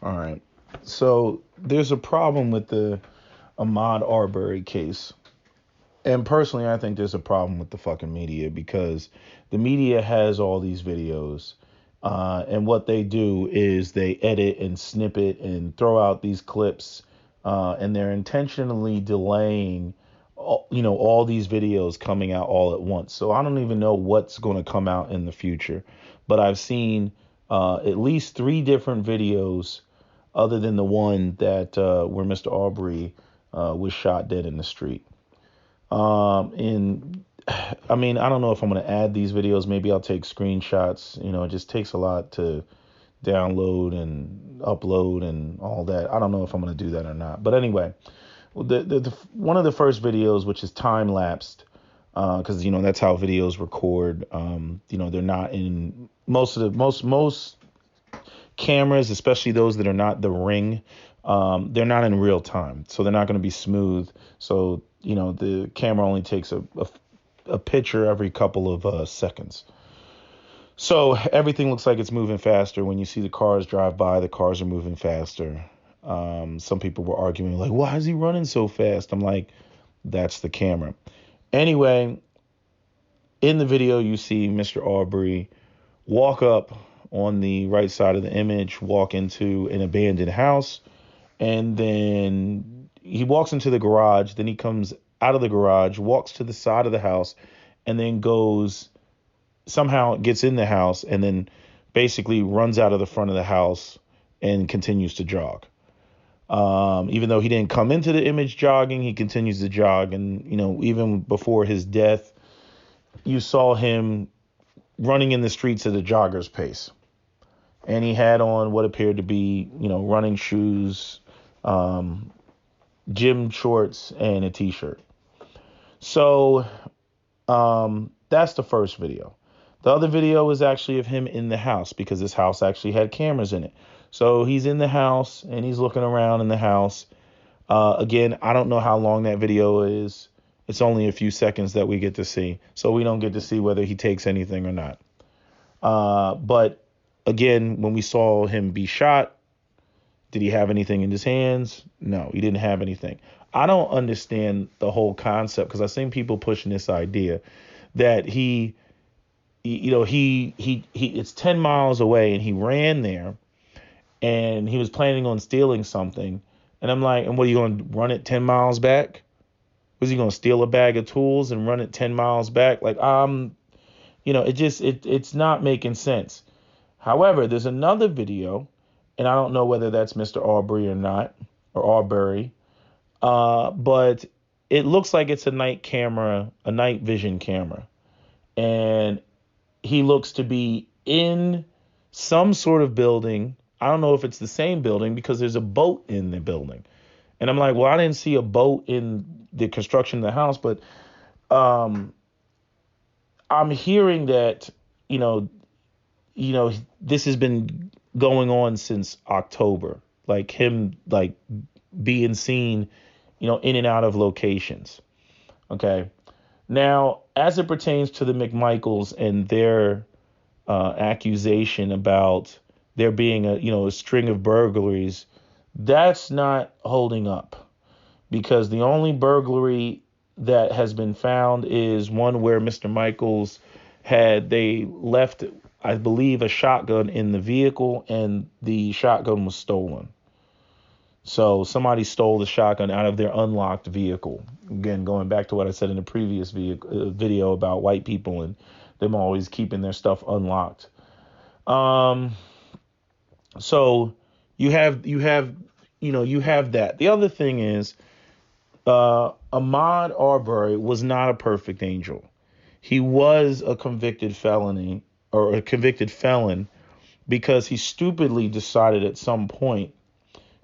All right. So there's a problem with the Ahmaud Arbery case. And personally, I think there's a problem with the fucking media because the media has all these videos. And what they do is they edit and snip it and throw out these clips. And they're intentionally delaying, all these videos coming out all at once. So I don't even know what's going to come out in the future. But I've seen at least three different videos other than the one that where Mr. Arbery was shot dead in the street. And I mean, I don't know if I'm going to add these videos. Maybe I'll take screenshots. It just takes a lot to download and upload and all that. I don't know if I'm going to do that or not. But anyway, the one of the first videos, which is time lapsed, because that's how videos record. They're not in most cameras, especially those that are not the Ring. They're not in real time, so they're not going to be smooth. So the camera only takes a picture every couple of seconds. So everything looks like it's moving faster. When you see the cars drive by, the cars are moving faster. Some people were arguing like, why is he running so fast? I'm like, that's the camera. Anyway, in the video, you see Mr. Arbery walk up on the right side of the image, walk into an abandoned house, and then he walks into the garage. Then he comes out of the garage, walks to the side of the house, and then somehow gets in the house, and then basically runs out of the front of the house and continues to jog. Even though he didn't come into the image jogging, he continues to jog. And, even before his death, you saw him running in the streets at a jogger's pace. And he had on what appeared to be, running shoes, gym shorts, and a t-shirt. So that's the first video. The other video is actually of him in the house because this house actually had cameras in it. So he's in the house and he's looking around in the house. Again, I don't know how long that video is. It's only a few seconds that we get to see. So we don't get to see whether he takes anything or not. But again, when we saw him be shot, did he have anything in his hands? No, he didn't have anything. I don't understand the whole concept because I've seen people pushing this idea that it's 10 miles away and he ran there and he was planning on stealing something. And I'm like, and what, are you going to run it 10 miles back? Was he going to steal a bag of tools and run it 10 miles back? Like, it's not making sense. However, there's another video, and I don't know whether that's Mr. Arbery or not, or Arbery, but it looks like it's a night vision camera. And he looks to be in some sort of building. I don't know if it's the same building because there's a boat in the building. And I'm like, well, I didn't see a boat in the construction of the house, but I'm hearing that, this has been going on since October, like him, like being seen, in and out of locations. Okay. Now, as it pertains to the McMichaels and their accusation about there being a string of burglaries, that's not holding up because the only burglary that has been found is one where Mr. Michaels they left, I believe, a shotgun in the vehicle and the shotgun was stolen. So somebody stole the shotgun out of their unlocked vehicle. Again, going back to what I said in the previous video about white people and them always keeping their stuff unlocked. So you have that. The other thing is, Ahmaud Arbery was not a perfect angel. He was a convicted felon because he stupidly decided at some point,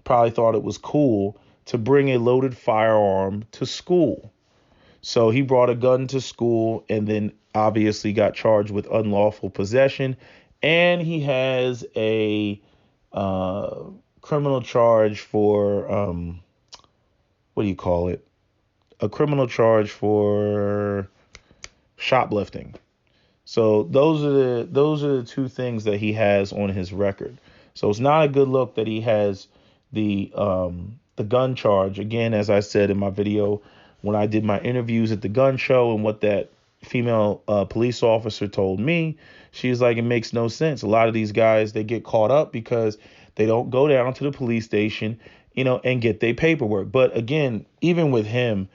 probably thought it was cool to bring a loaded firearm to school. So he brought a gun to school and then obviously got charged with unlawful possession. And he has a criminal charge for, what do you call it? A criminal charge for shoplifting. So those are the two things that he has on his record. So it's not a good look that he has the gun charge. Again, as I said in my video when I did my interviews at the gun show, and what that female police officer told me, she's like, it makes no sense. A lot of these guys, they get caught up because they don't go down to the police station, and get their paperwork. But again, even with him,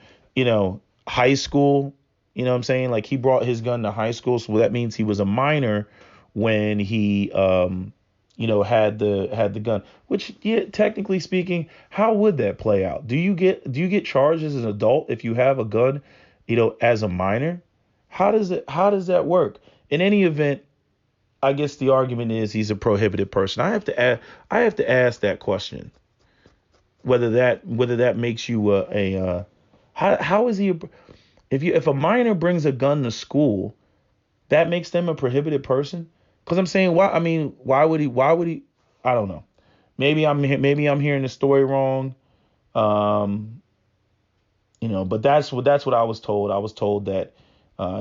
high school, what I'm saying? Like, he brought his gun to high school, so that means he was a minor when he had the gun. Which, yeah, technically speaking, how would that play out? Do you get charged as an adult if you have a gun, as a minor? How does that work? In any event, I guess the argument is he's a prohibited person. I have to ask that question. Whether that makes you how is he if a minor brings a gun to school, that makes them a prohibited person? Because I'm saying, why would he? I don't know. Maybe I'm hearing the story wrong. Um, but that's what I was told. I was told that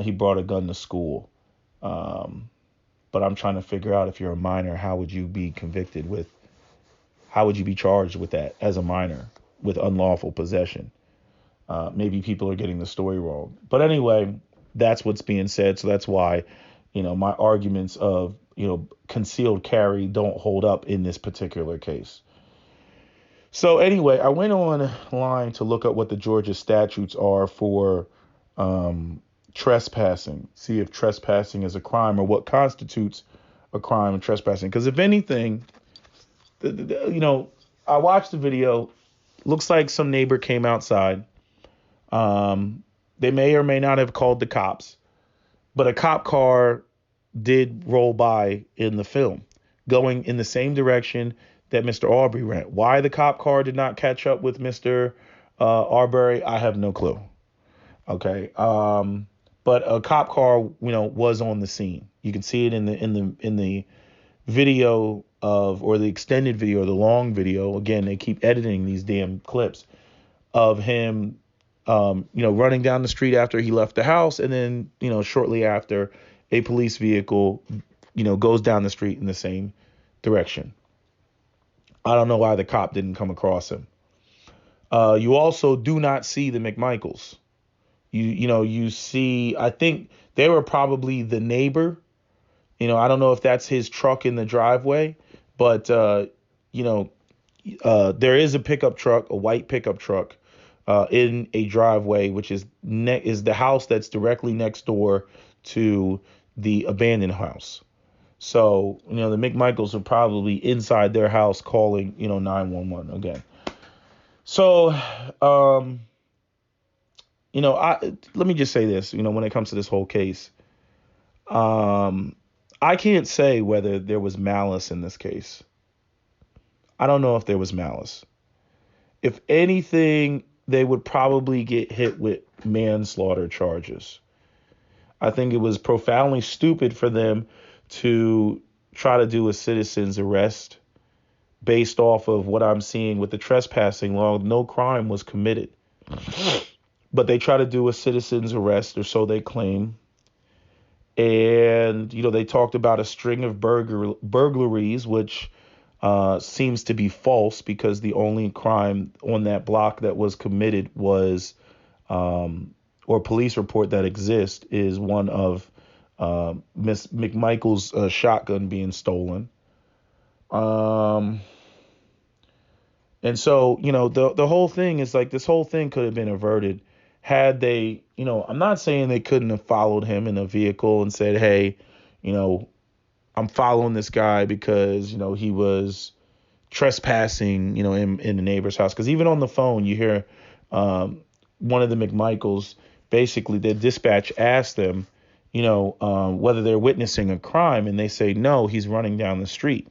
he brought a gun to school. Um, but I'm trying to figure out, if you're a minor, how would you be charged with that as a minor, with unlawful possession? Maybe people are getting the story wrong. But anyway, that's what's being said. So that's why, my arguments of, concealed carry don't hold up in this particular case. So anyway, I went online to look up what the Georgia statutes are for trespassing, see if trespassing is a crime, or what constitutes a crime of trespassing. Because if anything, I watched the video. Looks like some neighbor came outside. They may or may not have called the cops, but a cop car did roll by in the film, going in the same direction that Mr. Arbery ran. Why the cop car did not catch up with Mr. Arbery, I have no clue. Okay. But a cop car, was on the scene. You can see it in the video or the extended video, or the long video. Again, they keep editing these damn clips of him, running down the street after he left the house. And then, shortly after, a police vehicle, goes down the street in the same direction. I don't know why the cop didn't come across him. You also do not see the McMichaels. You see, I think they were probably the neighbor. I don't know if that's his truck in the driveway, but, there is a pickup truck, a white pickup truck, in a driveway, which is the house that's directly next door to the abandoned house. So, the McMichaels are probably inside their house calling, 911 again. So, let me just say this, when it comes to this whole case, I can't say whether there was malice in this case. I don't know if there was malice. If anything, they would probably get hit with manslaughter charges. I think it was profoundly stupid for them to try to do a citizen's arrest based off of what I'm seeing with the trespassing law. No crime was committed, but they try to do a citizen's arrest, or so they claim. And, they talked about a string of burglaries, which seems to be false, because the only crime on that block that was committed was, or police report that exists, is one of Miss McMichael's shotgun being stolen. And so, the whole thing is like, this whole thing could have been averted had they, I'm not saying they couldn't have followed him in a vehicle and said, hey, I'm following this guy because, he was trespassing, in the neighbor's house. Because even on the phone, you hear one of the McMichaels, basically, the dispatch asked them, whether they're witnessing a crime. And they say, no, he's running down the street.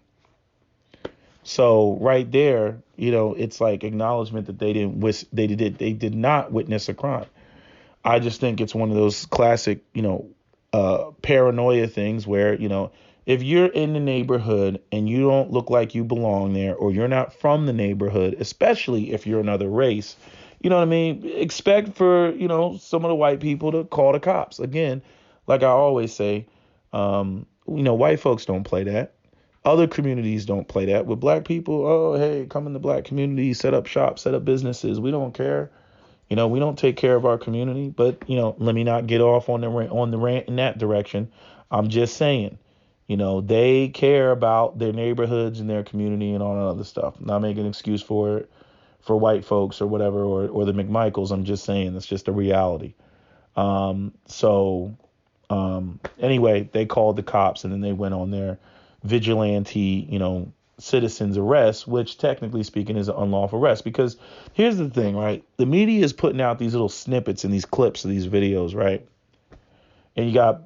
So right there, it's like acknowledgement that they did not witness a crime. I just think it's one of those classic, paranoia things where, if you're in the neighborhood and you don't look like you belong there, or you're not from the neighborhood, especially if you're another race, you know what I mean? Expect for, some of the white people to call the cops. Again, like I always say, white folks don't play that. Other communities don't play that. With black people, oh, hey, come in the black community, set up shops, set up businesses. We don't care. We don't take care of our community. But, let me not get off on the rant in that direction. I'm just saying, they care about their neighborhoods and their community and all that other stuff. Not making an excuse for it for white folks or whatever, or the McMichaels. I'm just saying it's just a reality. Anyway, they called the cops and then they went on their vigilante, citizens arrest, which technically speaking is an unlawful arrest. Because here's the thing, right? The media is putting out these little snippets and these clips of these videos, right? And you got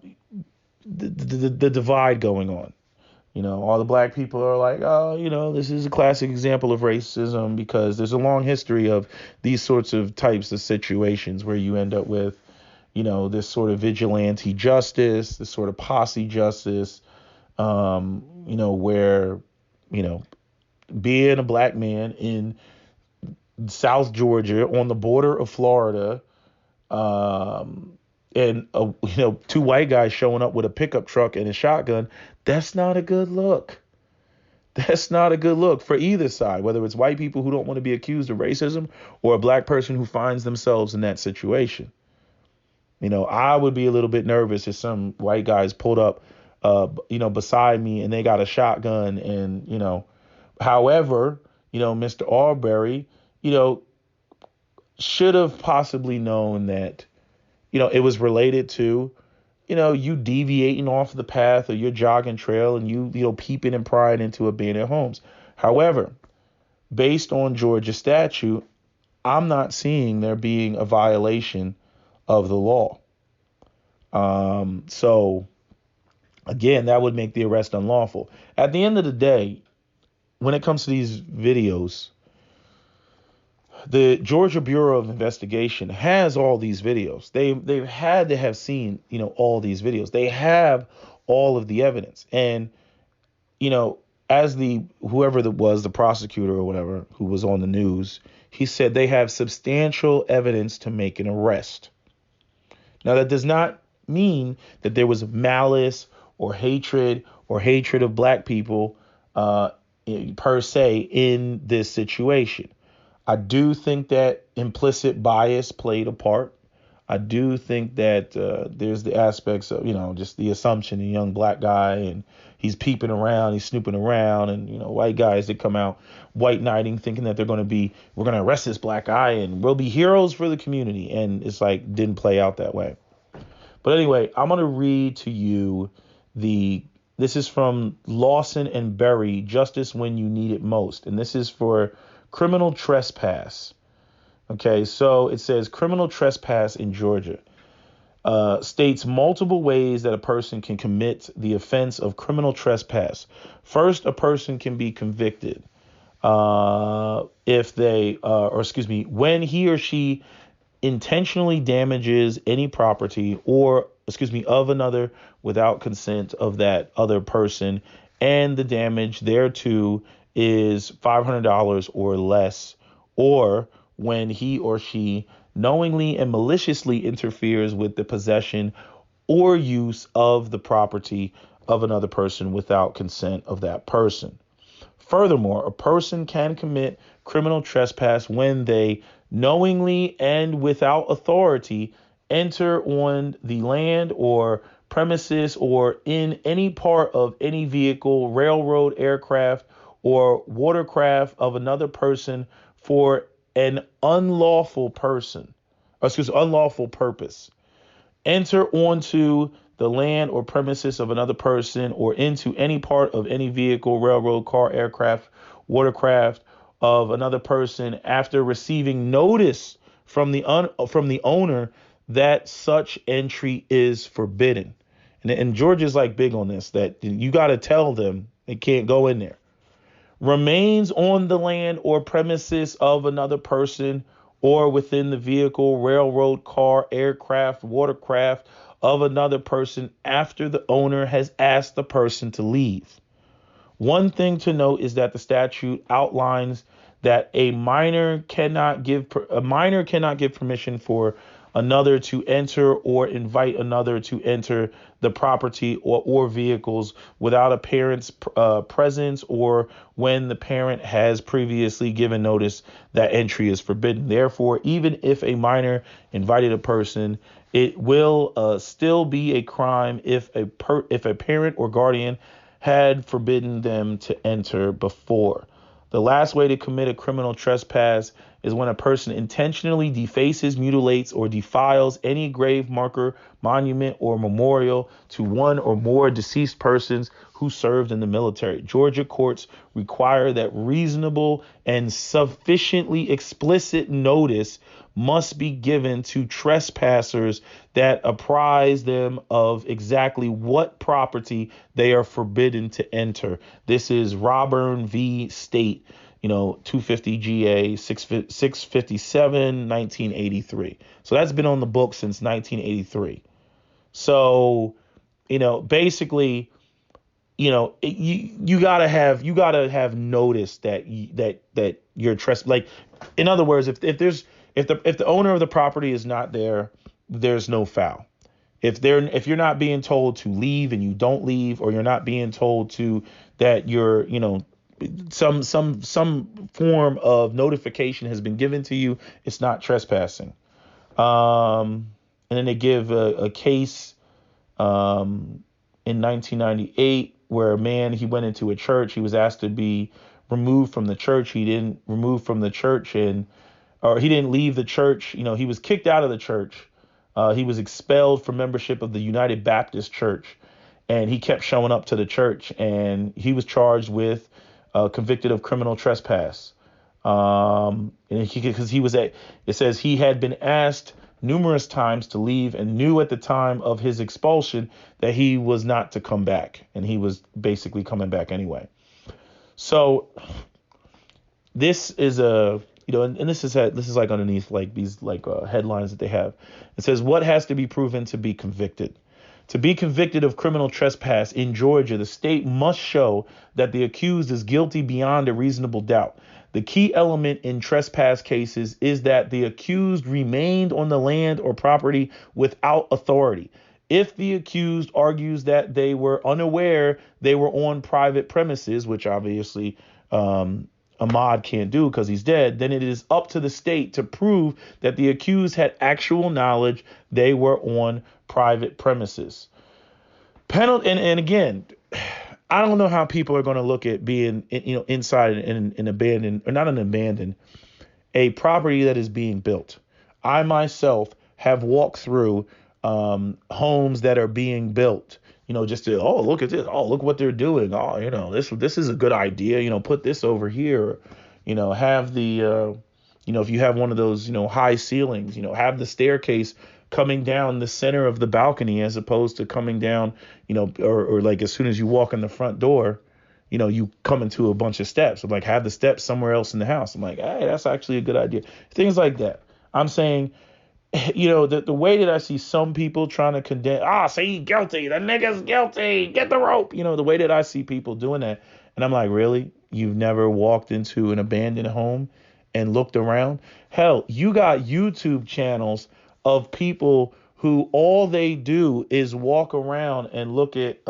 the divide going on. All the black people are like, oh, this is a classic example of racism, because there's a long history of these sorts of types of situations where you end up with, this sort of vigilante justice, this sort of posse justice, where, being a black man in South Georgia on the border of Florida, and two white guys showing up with a pickup truck and a shotgun, that's not a good look. That's not a good look for either side, whether it's white people who don't want to be accused of racism or a black person who finds themselves in that situation. I would be a little bit nervous if some white guys pulled up, beside me and they got a shotgun and, however, Mr. Arbery, should have possibly known that, it was related to, you deviating off the path or your jogging trail and you peeping and prying into abandoned homes. However, based on Georgia statute, I'm not seeing there being a violation of the law. So again, that would make the arrest unlawful. At the end of the day, when it comes to these videos, the Georgia Bureau of Investigation has all these videos. They've had to have seen, all these videos. They have all of the evidence. And, as whoever that was, the prosecutor or whatever, who was on the news, he said they have substantial evidence to make an arrest. Now, that does not mean that there was malice or hatred of black people per se in this situation. I do think that implicit bias played a part. I do think that there's the aspects of, just the assumption, a young black guy, and he's peeping around, he's snooping around, and, white guys that come out white knighting thinking that we're going to arrest this black guy and we'll be heroes for the community. And it's like, didn't play out that way. But anyway, I'm going to read to you this is from Lawson and Arbery, Justice When You Need It Most. And this is for criminal trespass. Okay, so it says criminal trespass in Georgia states multiple ways that a person can commit the offense of criminal trespass. First, a person can be convicted when he or she intentionally damages any property of another without consent of that other person, and the damage thereto is $500 or less, or when he or she knowingly and maliciously interferes with the possession or use of the property of another person without consent of that person. Furthermore, a person can commit criminal trespass when they knowingly and without authority enter on the land or premises or in any part of any vehicle, railroad, aircraft, or watercraft of another person for an unlawful purpose. Enter onto the land or premises of another person or into any part of any vehicle, railroad, car, aircraft, watercraft of another person after receiving notice from the owner that such entry is forbidden. And Georgia's like big on this, that you got to tell them they can't go in there. Remains on the land or premises of another person or within the vehicle, railroad, car, aircraft, watercraft of another person after the owner has asked the person to leave. One thing to note is that the statute outlines that a minor cannot give permission for another to enter or invite another to enter the property or vehicles without a parent's presence, or when the parent has previously given notice that entry is forbidden. Therefore, even if a minor invited a person, it will still be a crime if a parent or guardian had forbidden them to enter before. The last way to commit a criminal trespass is when a person intentionally defaces, mutilates, or defiles any grave marker, monument, or memorial to one or more deceased persons who served in the military. Georgia courts require that reasonable and sufficiently explicit notice must be given to trespassers that apprise them of exactly what property they are forbidden to enter. This is Robern v. State, 250 GA 657 1983. So that's been on the book since 1983. So, basically, you gotta have notice that you're like, in other words, if the owner of the property is not there, there's no foul. If you're not being told to leave and you don't leave, or you're not being told to that you're, some form of notification has been given to you, it's not trespassing. And then they give a case in 1998 where a man, he went into a church. He was asked to be removed from the church. He didn't remove from the church, or he didn't leave the church. He was kicked out of the church. He was expelled from membership of the United Baptist Church, and he kept showing up to the church, and he was charged with convicted of criminal trespass. And because it says he had been asked numerous times to leave and knew at the time of his expulsion that he was not to come back, and he was basically coming back anyway. So this is and this is like underneath like these headlines that they have. It says, what has to be proven to be convicted? To be convicted of criminal trespass in Georgia, the state must show that the accused is guilty beyond a reasonable doubt. The key element in trespass cases is that the accused remained on the land or property without authority. If the accused argues that they were unaware they were on private premises, which obviously Ahmad can't do because he's dead, then it is up to the state to prove that the accused had actual knowledge they were on private premises. And again, I don't know how people are going to look at being, inside an abandoned, or not an abandoned, a property that is being built. I myself have walked through homes that are being built, just to, oh, look at this. Oh, look what they're doing. Oh, this is a good idea. Put this over here. Have the, if you have one of those, high ceilings, have the staircase coming down the center of the balcony as opposed to coming down, or like as soon as you walk in the front door, you come into a bunch of steps. I'm like, have the steps somewhere else in the house. I'm like, hey, that's actually a good idea. Things like that. I'm saying, the way that I see some people trying to condemn, see, guilty, the nigga's guilty, get the rope, the way that I see people doing that. And I'm like, really? You've never walked into an abandoned home and looked around? Hell, you got YouTube channels of people who all they do is walk around and look at,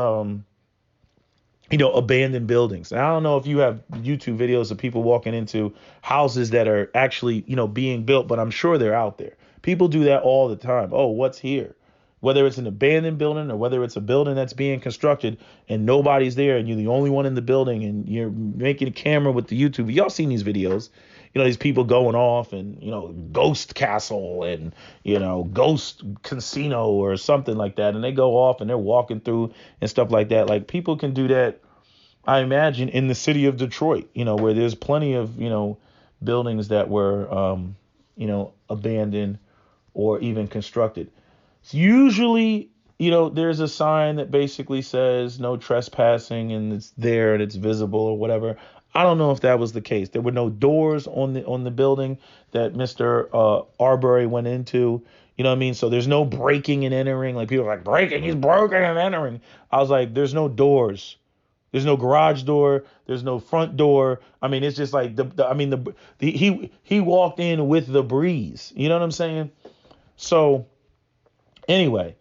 abandoned buildings. And I don't know if you have YouTube videos of people walking into houses that are actually, being built, but I'm sure they're out there. People do that all the time. Oh, what's here? Whether it's an abandoned building or whether it's a building that's being constructed and nobody's there and you're the only one in the building and you're making a camera with the YouTube. Y'all seen these videos, these people going off and, ghost castle and, ghost casino or something like that. And they go off and they're walking through and stuff like that. Like, people can do that, I imagine, in the city of Detroit, where there's plenty of, buildings that were, abandoned or even constructed. So usually, there's a sign that basically says no trespassing, and it's there and it's visible or whatever. I don't know if that was the case. There were no doors on the building that Mr. Arbery went into. You know what I mean? So there's no breaking and entering. Like, people are like, breaking, he's broken and entering. I was like, there's no doors. There's no garage door. There's no front door. I mean, it's just like he walked in with the breeze. You know what I'm saying? So anyway,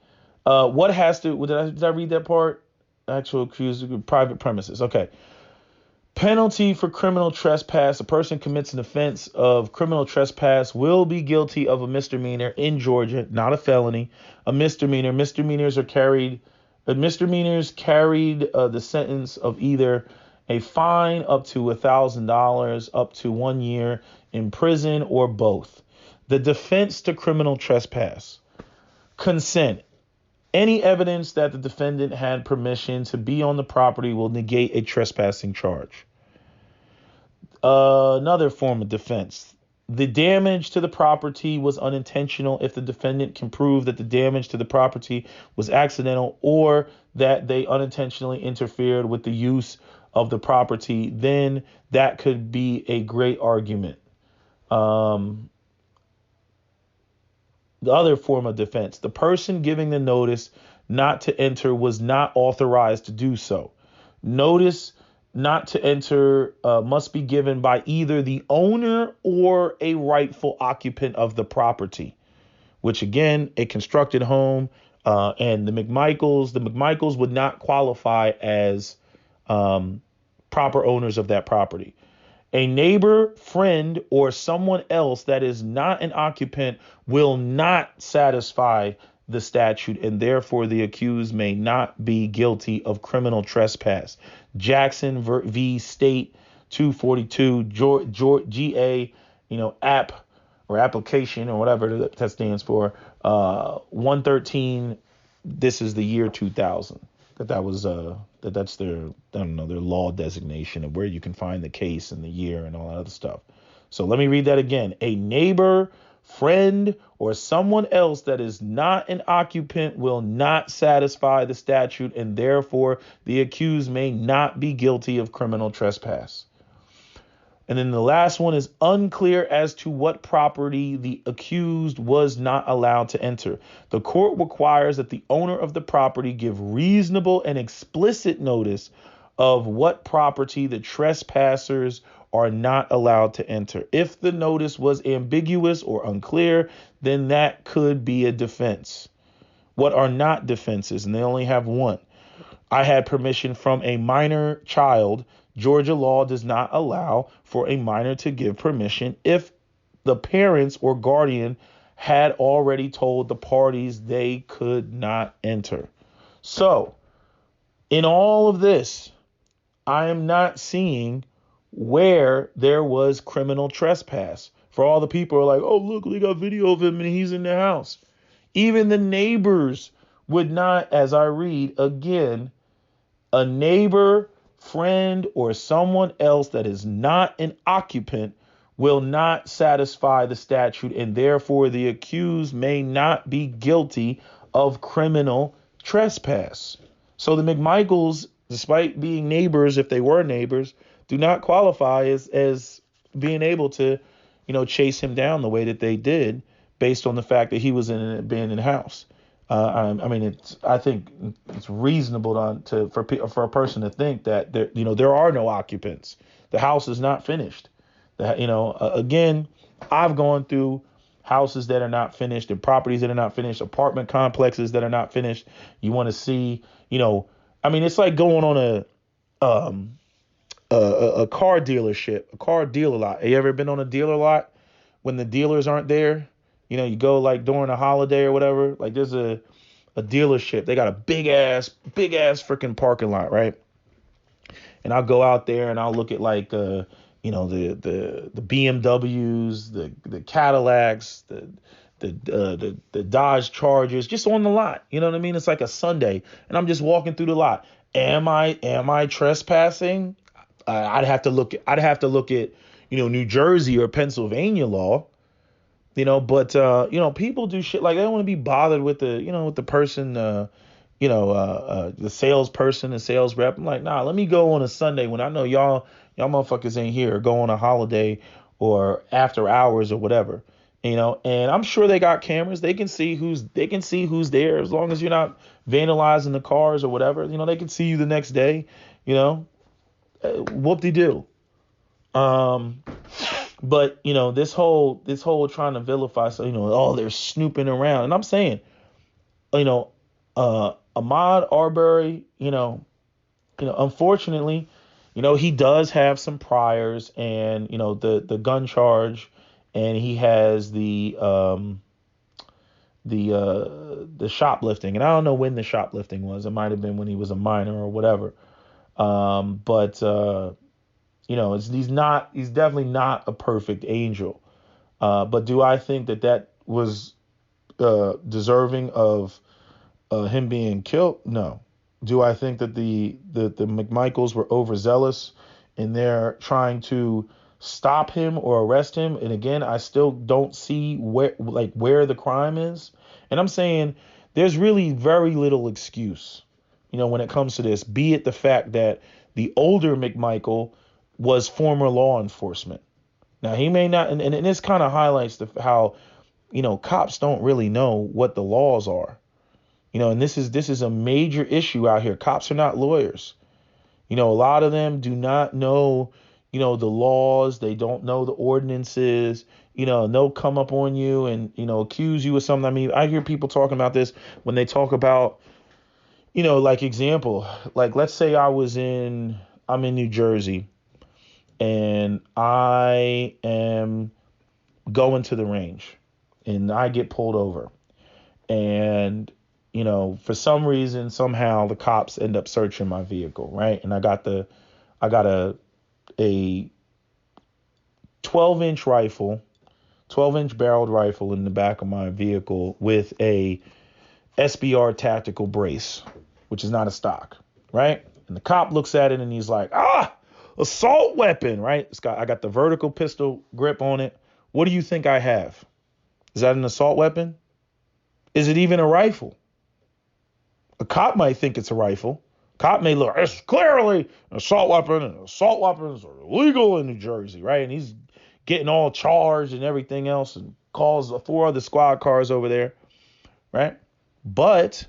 what has to, did I read that part? Actual accused, private premises. Okay. Penalty for criminal trespass. A person commits an offense of criminal trespass will be guilty of a misdemeanor in Georgia, not a felony. A misdemeanor. Misdemeanors carried the sentence of either a fine up to $1,000, up to 1 year in prison, or both. The defense to criminal trespass. Consent. Any evidence that the defendant had permission to be on the property will negate a trespassing charge. Another form of defense. The damage to the property was unintentional if the defendant can prove that the damage to the property was accidental or that they unintentionally interfered with the use of the property, then that could be a great argument. The other form of defense, the person giving the notice not to enter was not authorized to do so. Notice not to enter must be given by either the owner or a rightful occupant of the property, which again, a constructed home, and the McMichaels would not qualify as proper owners of that property. A neighbor, friend, or someone else that is not an occupant will not satisfy the statute, and therefore the accused may not be guilty of criminal trespass. Jackson v. State 242, GA, app or application or whatever that stands for, 113. This is the year 2000. That's their, I don't know, their law designation of where you can find the case and the year and all that other stuff. So let me read that again. A neighbor, friend, or someone else that is not an occupant will not satisfy the statute, and therefore the accused may not be guilty of criminal trespass. And then the last one is unclear as to what property the accused was not allowed to enter. The court requires that the owner of the property give reasonable and explicit notice of what property the trespassers are not allowed to enter. If the notice was ambiguous or unclear, then that could be a defense. What are not defenses? And they only have one. I had permission from a minor child. Georgia law does not allow for a minor to give permission if the parents or guardian had already told the parties they could not enter. So, in all of this, I am not seeing where there was criminal trespass. For all the people who are like, oh, look, we got video of him and he's in the house. Even the neighbors would not, as I read again, a neighbor, friend, or someone else that is not an occupant will not satisfy the statute, and therefore the accused may not be guilty of criminal trespass. So the McMichaels, despite being neighbors, if they were neighbors, do not qualify as being able to, chase him down the way that they did based on the fact that he was in an abandoned house. I think it's reasonable for a person to think that there are no occupants. The house is not finished. Again, I've gone through houses that are not finished and properties that are not finished, apartment complexes that are not finished. You want to see, it's like going on a car dealership, a car dealer lot. Have you ever been on a dealer lot when the dealers aren't there? You go like during a holiday or whatever, like there's a dealership. They got a big ass freaking parking lot, right? And I'll go out there and I'll look at like, the BMWs, the Cadillacs, the Dodge Chargers, just on the lot. You know what I mean? It's like a Sunday and I'm just walking through the lot. Am I trespassing? I'd have to look at, New Jersey or Pennsylvania law. But people do shit like they don't want to be bothered with the person, the salesperson, the sales rep. I'm like, nah, let me go on a Sunday when I know y'all motherfuckers ain't here, or go on a holiday or after hours or whatever, and I'm sure they got cameras. They can see who's there as long as you're not vandalizing the cars or whatever. They can see you the next day, whoop-de-doo. But this whole trying to vilify, so oh, they're snooping around, and I'm saying, you know, Ahmaud Arbery, unfortunately, he does have some priors, and the gun charge, and he has the shoplifting, and I don't know when the shoplifting was. It might have been when he was a minor or whatever. But he's definitely not a perfect angel. But do I think that was deserving of him being killed? No. Do I think that the McMichaels were overzealous in their trying to stop him or arrest him? And again, I still don't see where the crime is. And I'm saying there's really very little excuse, when it comes to this. Be it the fact that the older McMichael was former law enforcement. Now he may not, and this kind of highlights how cops don't really know what the laws are. And this is a major issue out here. Cops are not lawyers. A lot of them do not know, the laws. They don't know the ordinances. And they'll come up on you and, accuse you of something. I mean, I hear people talking about this when they talk about, like example, like let's say I'm in New Jersey and I am going to the range and I get pulled over. And for some reason, somehow the cops end up searching my vehicle, right? And I got a 12-inch rifle, 12-inch barreled rifle in the back of my vehicle with a SBR tactical brace, which is not a stock, right? And the cop looks at it and he's like, assault weapon, right? I got the vertical pistol grip on it. What do you think I have? Is that an assault weapon? Is it even a rifle? A cop might think it's a rifle. Cop may look, it's clearly an assault weapon, and assault weapons are illegal in New Jersey, right? And he's getting all charged and everything else and calls 4 other squad cars over there, right? But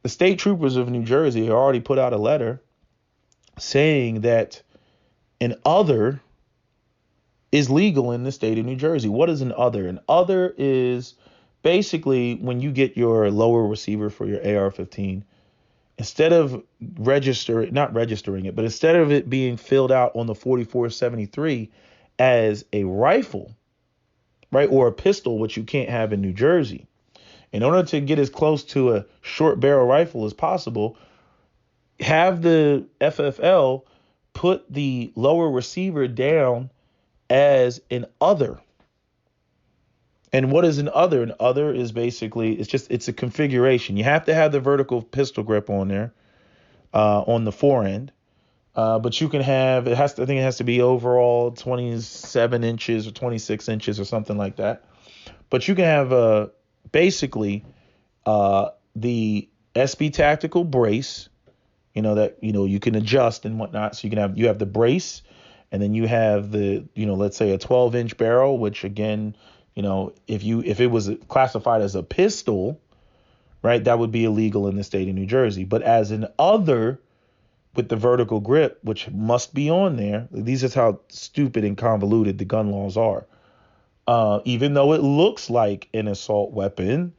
the state troopers of New Jersey already put out a letter saying that an other is legal in the state of New Jersey. What is an other? An other is basically when you get your lower receiver for your AR-15, instead of not registering it, but instead of it being filled out on the 4473 as a rifle, right, or a pistol, which you can't have in New Jersey, in order to get as close to a short barrel rifle as possible, have the FFL put the lower receiver down as an other. And what is an other? An other is basically, it's a configuration. You have to have the vertical pistol grip on there, on the forend. But you can have, I think it has to be overall 27 inches or 26 inches or something like that. But you can have basically the SB tactical brace, that, you can adjust and whatnot. So you have the brace, and then you have the, let's say a 12-inch barrel, which again, if it was classified as a pistol, right, that would be illegal in the state of New Jersey. But as an other with the vertical grip, which must be on there, these is how stupid and convoluted the gun laws are. Even though it looks like an assault weapon,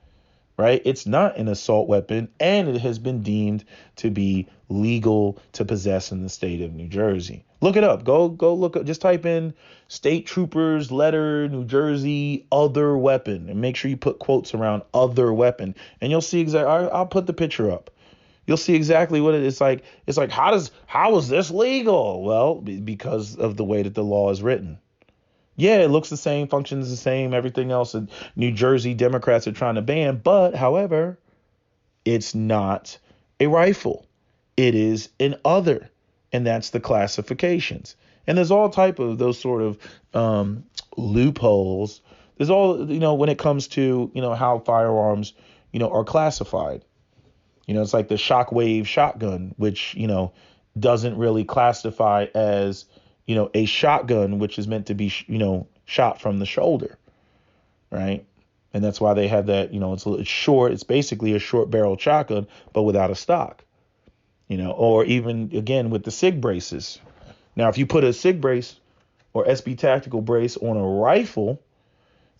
right, it's not an assault weapon, and it has been deemed to be legal to possess in the state of New Jersey. Look it up. Go look up. Just type in state troopers letter New Jersey other weapon, and make sure you put quotes around other weapon, and you'll see exactly. I'll put the picture up. You'll see exactly what it's like. It's like, how is this legal? Well, because of the way that the law is written. Yeah, it looks the same, functions the same, everything else that New Jersey Democrats are trying to ban. But, however, it's not a rifle. It is an other. And that's the classifications. And there's all type of those sort of loopholes. There's all, when it comes to, how firearms, are classified. It's like the shockwave shotgun, which, doesn't really classify as, a shotgun, which is meant to be, shot from the shoulder. Right. And that's why they have that, it's short. It's basically a short barrel shotgun, but without a stock, or even, again, with the SIG braces. Now, if you put a SIG brace or SB tactical brace on a rifle,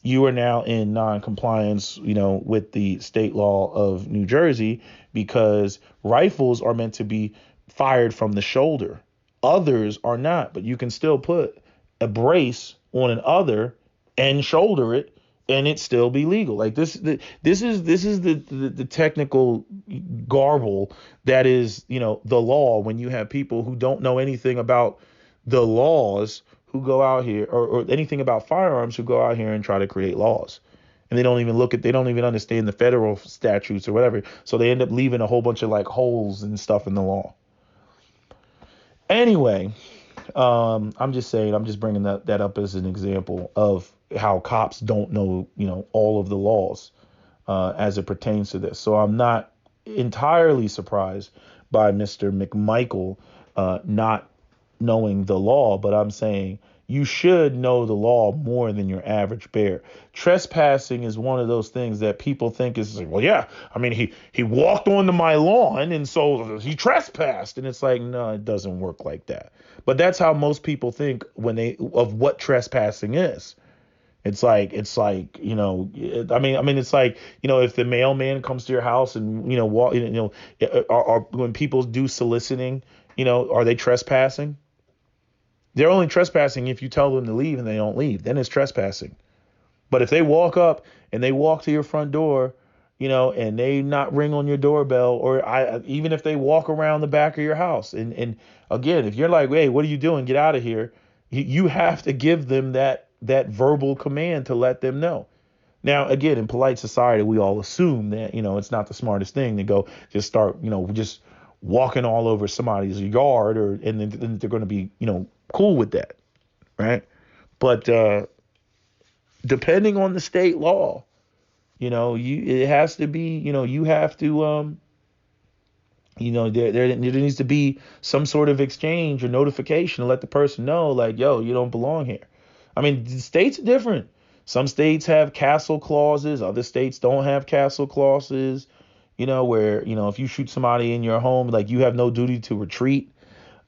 you are now in non-compliance, with the state law of New Jersey, because rifles are meant to be fired from the shoulder. Others are not, but you can still put a brace on an other and shoulder it, and it still be legal. Like this is the technical garble that is, the law, when you have people who don't know anything about the laws, who go out here, or anything about firearms, who go out here and try to create laws. And they don't even understand the federal statutes or whatever. So they end up leaving a whole bunch of like holes and stuff in the law. Anyway, I'm just bringing that up as an example of how cops don't know, all of the laws as it pertains to this. So I'm not entirely surprised by Mr. McMichael not knowing the law, but I'm saying you should know the law more than your average bear. Trespassing is one of those things that people think is like, well, yeah, I mean, he walked onto my lawn and so he trespassed. And it's like, no, it doesn't work like that. But that's how most people think of what trespassing is. It's like, it's like if the mailman comes to your house and, when people do soliciting, are they trespassing? They're only trespassing if you tell them to leave and they don't leave. Then it's trespassing. But if they walk up and they walk to your front door, and they not ring on your doorbell, or even if they walk around the back of your house, and again, if you're like, hey, what are you doing? Get out of here. You have to give them that verbal command to let them know. Now, again, in polite society, we all assume that, it's not the smartest thing to go just start, just walking all over somebody's yard, and then they're going to be, cool with that, right? But depending on the state law, it has to be, you have to, there needs to be some sort of exchange or notification to let the person know, like, yo, you don't belong here. I mean, the states are different. Some states have castle clauses, other states don't have castle clauses, where, if you shoot somebody in your home, like, you have no duty to retreat.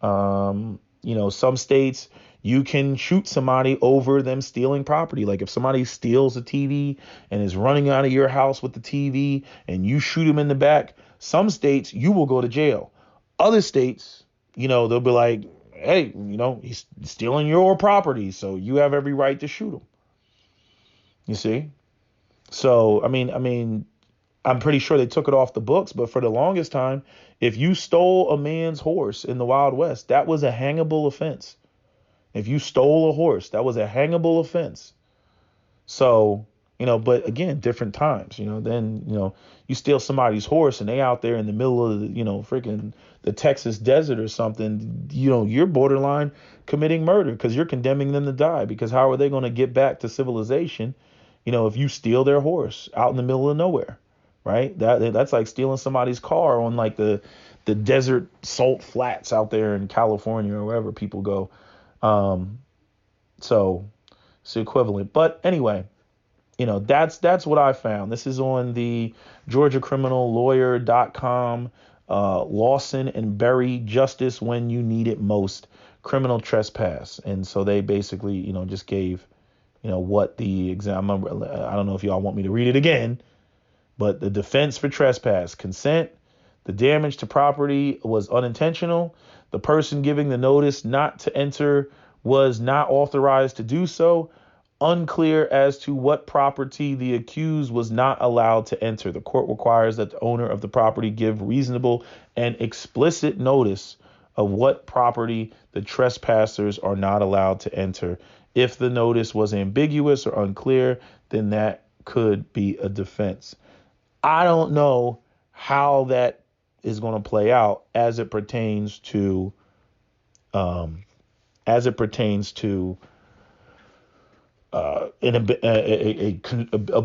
Some states you can shoot somebody over them stealing property. Like if somebody steals a TV and is running out of your house with the TV and you shoot him in the back, some states you will go to jail. Other states, they'll be like, hey, he's stealing your property, so you have every right to shoot him. You see? So, I mean, I'm pretty sure they took it off the books, but for the longest time, if you stole a man's horse in the Wild West, that was a hangable offense. If you stole a horse, that was a hangable offense. So, but again, different times, then, you steal somebody's horse and they out there in the middle of the, freaking the Texas desert or something, you're borderline committing murder because you're condemning them to die, because how are they going to get back to civilization, if you steal their horse out in the middle of nowhere? Right? That's like stealing somebody's car on like the desert salt flats out there in California or wherever people go. So it's the equivalent. But anyway, that's what I found. This is on the GeorgiaCriminalLawyer.com, Lawson and Berry, justice when you need it most, criminal trespass. And so they basically, just gave, what the exam. I don't know if y'all want me to read it again. But the defense for trespass: consent, the damage to property was unintentional, the person giving the notice not to enter was not authorized to do so, unclear as to what property the accused was not allowed to enter. The court requires that the owner of the property give reasonable and explicit notice of what property the trespassers are not allowed to enter. If the notice was ambiguous or unclear, then that could be a defense. I don't know how that is going to play out as it pertains to a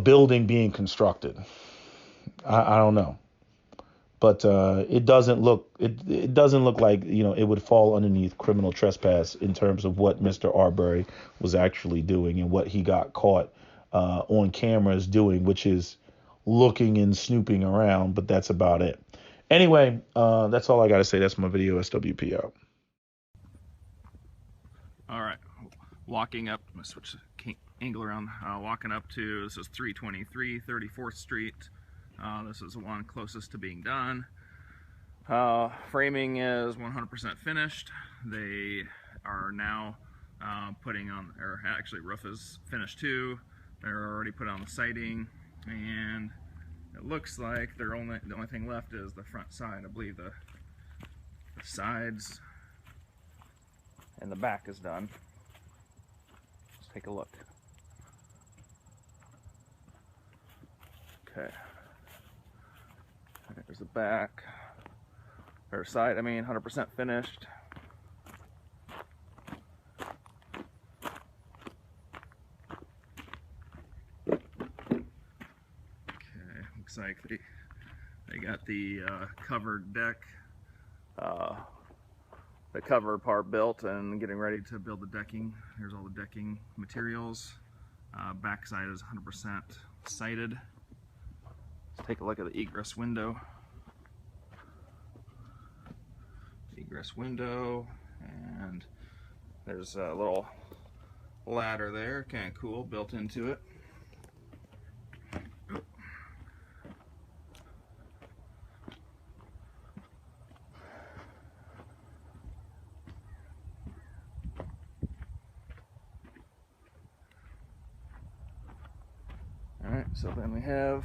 building being constructed. I don't know, but it doesn't look like it would fall underneath criminal trespass in terms of what Mr. Arbery was actually doing and what he got caught on cameras doing, which is looking and snooping around, but that's about it. Anyway, that's all I got to say. That's my video. SWP out. All right. walking up, I'm gonna switch the angle around, walking up to, this is 323 34th Street. This is the one closest to being done. Framing is 100% finished. They are now putting on, or actually roof is finished too. They're already put on the siding, and it looks like the only thing left is the front side. I believe the sides and the back is done. Let's take a look. Okay. There's the back. Or side, I mean, 100% finished. Okay, looks like they got the covered deck, the cover part built and getting ready to build the decking. Here's all the decking materials. Back side is 100% sided. Let's take a look at the egress window. Egress window, and there's a little ladder there, kind of cool, built into it. Alright, so then we have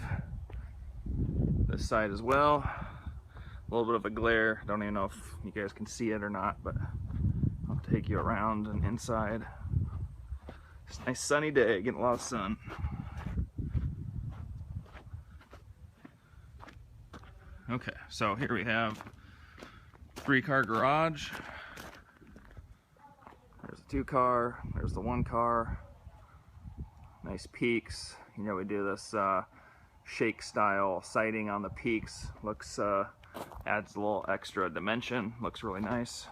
this side as well. A little bit of a glare, don't even know if you guys can see it or not, but I'll take you around and inside. It's a nice sunny day, getting a lot of sun. Okay, so here we have 3-car garage. There's a 2-car, there's the 1-car. Nice peaks. You know, we do this shake style siding on the peaks. Looks adds a little extra dimension. Looks really nice.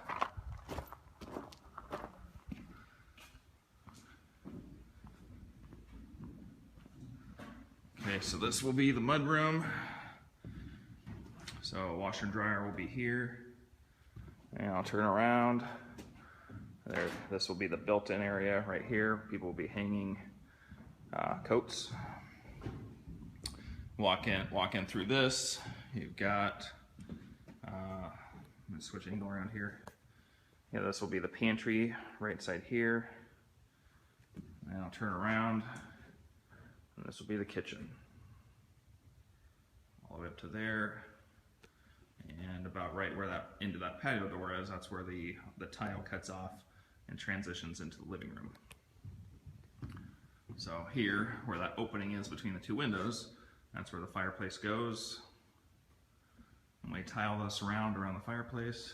Okay, so this will be the mudroom. So washer and dryer will be here. And I'll turn around. There, this will be the built-in area right here. People will be hanging coats. Walk in through this. You've got, I'm gonna switch angle around here. Yeah, this will be the pantry right side here. And I'll turn around, and this will be the kitchen. All the way up to there. And about right where that into that patio door is, that's where the tile cuts off and transitions into the living room. So here, where that opening is between the 2 windows, that's where the fireplace goes. And we tile this around the fireplace.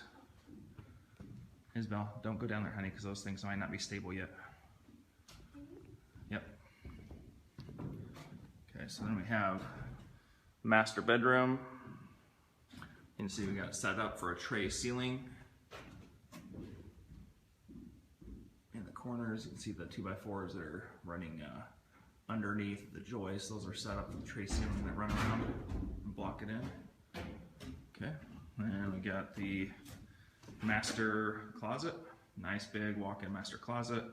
Isabel, don't go down there, honey, because those things might not be stable yet. Yep. Okay, so then we have master bedroom. You can see we got it set up for a tray ceiling. In the corners, you can see the 2x4s that are running underneath the joists. Those are set up for the tray ceiling that run around and block it in. Okay, and we got the master closet. Nice big walk-in master closet.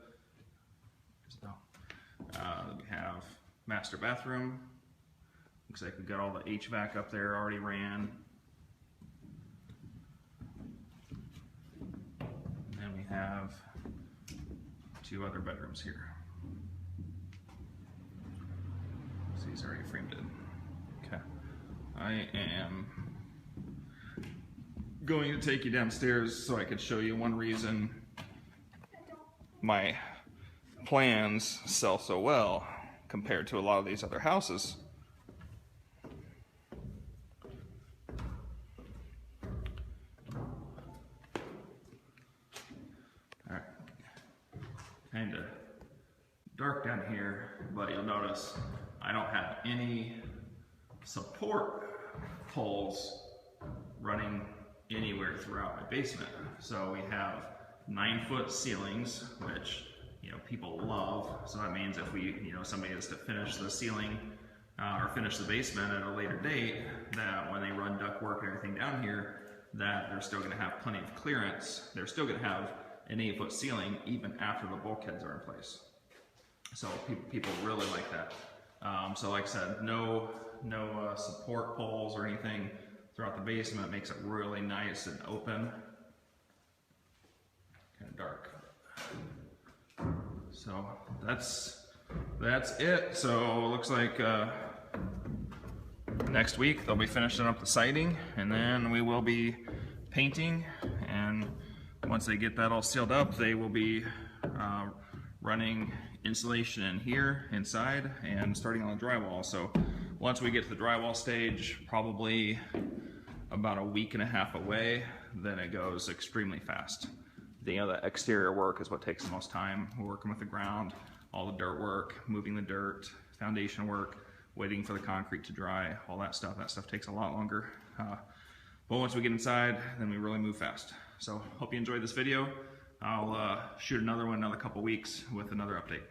We have master bathroom. Looks like we got all the HVAC up there already ran. And then we have 2 other bedrooms here. So he's already framed in. Okay. I am going to take you downstairs so I could show you one reason my plans sell so well compared to a lot of these other houses. Alright, kind of dark down here, but you'll notice I don't have any support poles running anywhere throughout my basement. So we have 9-foot ceilings, which people love. So that means if somebody is to finish the ceiling or finish the basement at a later date, that when they run ductwork and everything down here, that they're still going to have plenty of clearance. They're still going to have an 8-foot ceiling even after the bulkheads are in place. So people really like that. So like I said, no support poles or anything throughout the basement. It makes it really nice and open. Kind of dark. So that's it. So it looks like next week they'll be finishing up the siding, and then we will be painting. And once they get that all sealed up, they will be running insulation in here inside and starting on the drywall. So once we get to the drywall stage, probably about a week and a half away, then it goes extremely fast. The exterior work is what takes the most time. We're working with the ground, all the dirt work, moving the dirt, foundation work, waiting for the concrete to dry, all that stuff. That stuff takes a lot longer. But once we get inside, then we really move fast. So hope you enjoyed this video. I'll shoot another one in another couple weeks with another update.